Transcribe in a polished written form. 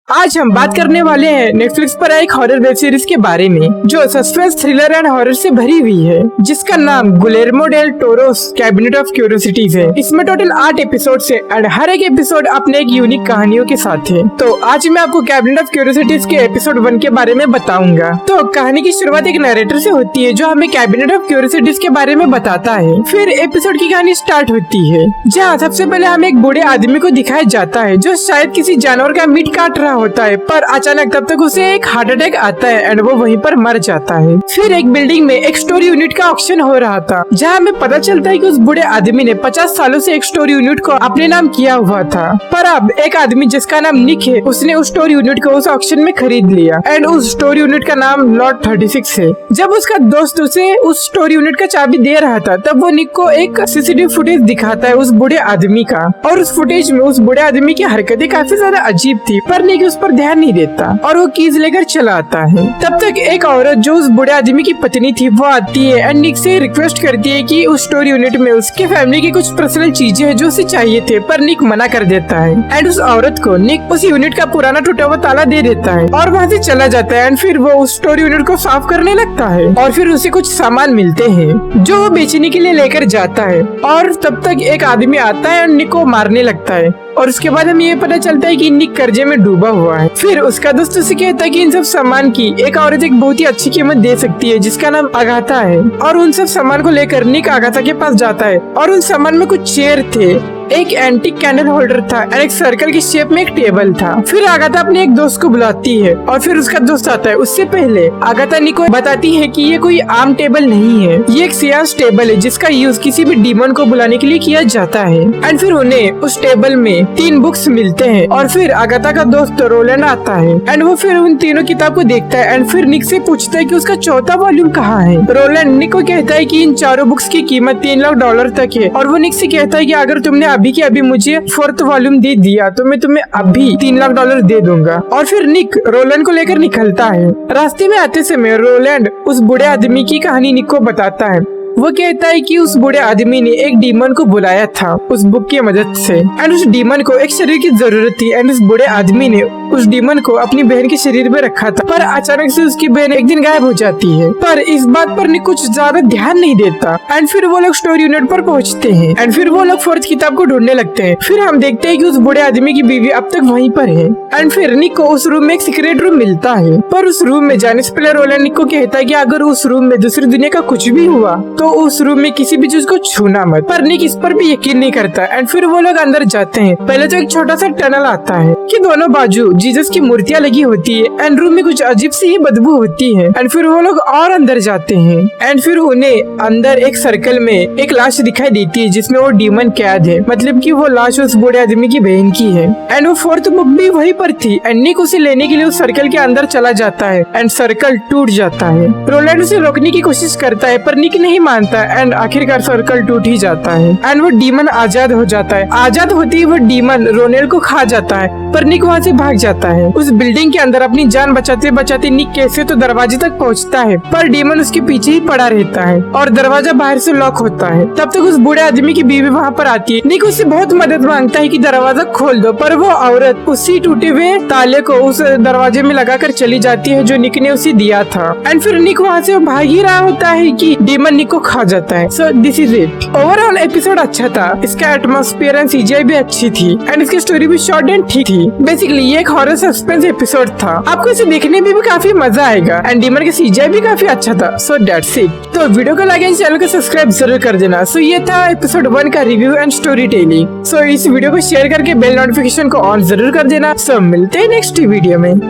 आज हम बात करने वाले हैं नेटफ्लिक्स पर एक हॉरर वेब सीरीज के बारे में जो सस्पेंस, थ्रिलर एंड हॉरर से भरी हुई है, जिसका नाम गुलेर्मो del toros cabinet of curiosities है। इसमें टोटल 8 एपिसोड है एंड हर एक एपिसोड अपने एक यूनिक कहानियों के साथ है। तो आज मैं आपको कैबिनेट ऑफ क्यूरियोसिटीज के एपिसोड 1 के बारे में बताऊंगा। तो कहानी की शुरुआत एक नरेटर से होती है जो हमें कैबिनेट ऑफ क्यूरियोसिटीज के बारे में बताता है। फिर एपिसोड की कहानी स्टार्ट होती है जहाँ सबसे पहले हमें एक बूढ़े आदमी को दिखाया जाता है जो शायद किसी जानवर का मीट काट रहा होता है, पर अचानक तब तक उसे एक हार्ट अटैक आता है एंड वो वहीं पर मर जाता है। फिर एक बिल्डिंग में एक स्टोर यूनिट का ऑक्शन हो रहा था जहाँ हमें पता चलता है कि उस बूढ़े आदमी ने 50 सालों से एक स्टोर यूनिट को अपने नाम किया हुआ था, पर अब एक आदमी जिसका नाम निक है उसने उस स्टोर यूनिट को उस ऑक्शन में खरीद लिया एंड उस स्टोर यूनिट का नाम लॉट 36 है। जब उसका दोस्त उसे उस स्टोर यूनिट का चाबी दे रहा था तब वो निक को एक सीसीटीवी फुटेज दिखाता है उस बूढ़े आदमी का, और उस फुटेज में उस बूढ़े आदमी की हरकतें काफी ज्यादा अजीब थी, पर निक उस पर ध्यान नहीं देता और वो कीज लेकर चला आता है। तब तक एक औरत जो उस बूढ़े आदमी की पत्नी थी वो आती है एंड निक से रिक्वेस्ट करती है कि उस स्टोर यूनिट में उसके फैमिली की कुछ पर्सनल चीजें हैं जो उसे चाहिए थे, पर निक मना कर देता है एंड उस औरत को निक उस यूनिट का पुराना टूटा हुआ ताला दे देता है और वहाँ से चला जाता है एंड फिर वो उस स्टोर यूनिट को साफ करने लगता है और फिर उसे कुछ सामान मिलते हैं जो वो बेचने के लिए लेकर जाता है, और तब तक एक आदमी आता है और निक को मारने लगता है और उसके बाद हमें ये पता चलता है कि निक कर्जे में डूबा हुआ है। फिर उसका दोस्त उसे कहता है कि इन सब सामान की एक औरत एक बहुत ही अच्छी कीमत दे सकती है जिसका नाम अगाथा है, और उन सब सामान को लेकर निक अगाथा के पास जाता है और उन सामान में कुछ चेयर थे, एक एंटीक कैंडल होल्डर था और एक सर्कल की शेप में एक टेबल था। फिर अगाथा अपने एक दोस्त को बुलाती है और फिर उसका दोस्त आता है। उससे पहले अगाथा निक को बताती है कि ये कोई आम टेबल नहीं है, ये एक सियास टेबल है जिसका यूज किसी भी डीमन को बुलाने के लिए किया जाता है। एंड फिर उन्हें उस टेबल में 3 बुक्स मिलते हैं और फिर अगाथा का दोस्त रोलैंड आता है एंड वो फिर उन तीनों किताब को देखता है एंड फिर निक से पूछता है कि उसका चौथा वॉल्यूम कहाँ है। रोलैंड निक को कहता है कि इन चारों बुक्स की कीमत $3 लाख तक है, और वो निक से कहता है कि अगर तुमने अभी के अभी मुझे 4th वॉल्यूम दे दिया तो मैं तुम्हें अभी $3 लाख दे दूंगा। और फिर निक रोलैंड को लेकर निकलता है। रास्ते में आते समय रोलैंड उस बूढ़े आदमी की कहानी निक को बताता है। वो कहता है कि उस बूढ़े आदमी ने एक डीमन को बुलाया था उस बुक की मदद से एंड उस डीमन को एक शरीर की जरूरत थी एंड उस बूढ़े आदमी ने उस डीमन को अपनी बहन के शरीर में रखा था, पर अचानक से उसकी बहन एक दिन गायब हो जाती है, पर इस बात पर निक कुछ ज्यादा ध्यान नहीं देता एंड फिर वो लोग स्टोर यूनिट पर पहुंचते हैं एंड फिर वो लोग 4th किताब को ढूंढने लगते हैं। फिर हम देखते हैं कि उस बूढ़े आदमी की बीवी अब तक वहीं पर है एंड फिर निक को उस रूम में एक सीक्रेट रूम मिलता है, पर उस रूम में जाने से पहले रोलैंड निक को कहता है कि अगर उस रूम में दूसरी दुनिया का कुछ भी हुआ तो उस रूम में किसी भी चीज को छूना मत, पर निक इस पर भी यकीन नहीं करता एंड फिर वो लोग अंदर जाते हैं। पहले तो एक छोटा सा टनल आता है कि दोनों बाजू जीसस की मूर्तियां लगी होती है एंड रूम में कुछ अजीब सी ही बदबू होती है एंड फिर वो लोग और अंदर जाते हैं एंड फिर उन्हें अंदर एक सर्कल में एक लाश दिखाई देती है जिसमें वो डीमन कैद है, मतलब कि वो लाश उस बूढ़े आदमी की बहन की है एंड वो 4th बुक भी वहीं पर थी एंड निक उसे लेने के लिए उस सर्कल के अंदर चला जाता है एंड सर्कल टूट जाता है। रोलैंड उसे रोकने की कोशिश करता है पर निक नहीं मानता एंड आखिरकार सर्कल टूट ही जाता है एंड वो डीमन आजाद हो जाता है। आजाद होते ही वो डीमन रोनेल को खा जाता है, पर निक वहाँ से भाग जाता है। उस बिल्डिंग के अंदर अपनी जान बचाते बचाते निक कैसे तो दरवाजे तक पहुँचता है, पर डीमन उसके पीछे ही पड़ा रहता है और दरवाजा बाहर से लॉक होता है। तब तक उस बूढ़े आदमी की बीवी वहाँ पर आती है। निक उससे बहुत मदद मांगता है कि दरवाजा खोल दो, पर वो औरत उसी टूटे हुए ताले को उस दरवाजे में लगाकर चली जाती है जो निक ने उसे दिया था एंड फिर निक वहाँ से भाग ही रहा होता है कि डीमन निक को खा जाता है। So this is it. Overall episode अच्छा था, इसका एटमॉस्फेयर एंड सीजीआई भी अच्छी थी एंड इसकी स्टोरी भी शॉर्ट एंड ठीक थी। बेसिकली ये एक हॉरर सस्पेंस एपिसोड था, आपको इसे देखने में भी काफी मजा आएगा एंड डीमन का सीजीआई भी काफी अच्छा था। So that's it. तो वीडियो को लाइक एंड चैनल को सब्सक्राइब जरूर कर देना। सो ये था एपिसोड 1 का रिव्यू एंड स्टोरी टेलिंग। सो इस वीडियो को शेयर करके बेल नोटिफिकेशन को ऑन जरूर कर देना। सो मिलते हैं नेक्स्ट वीडियो में।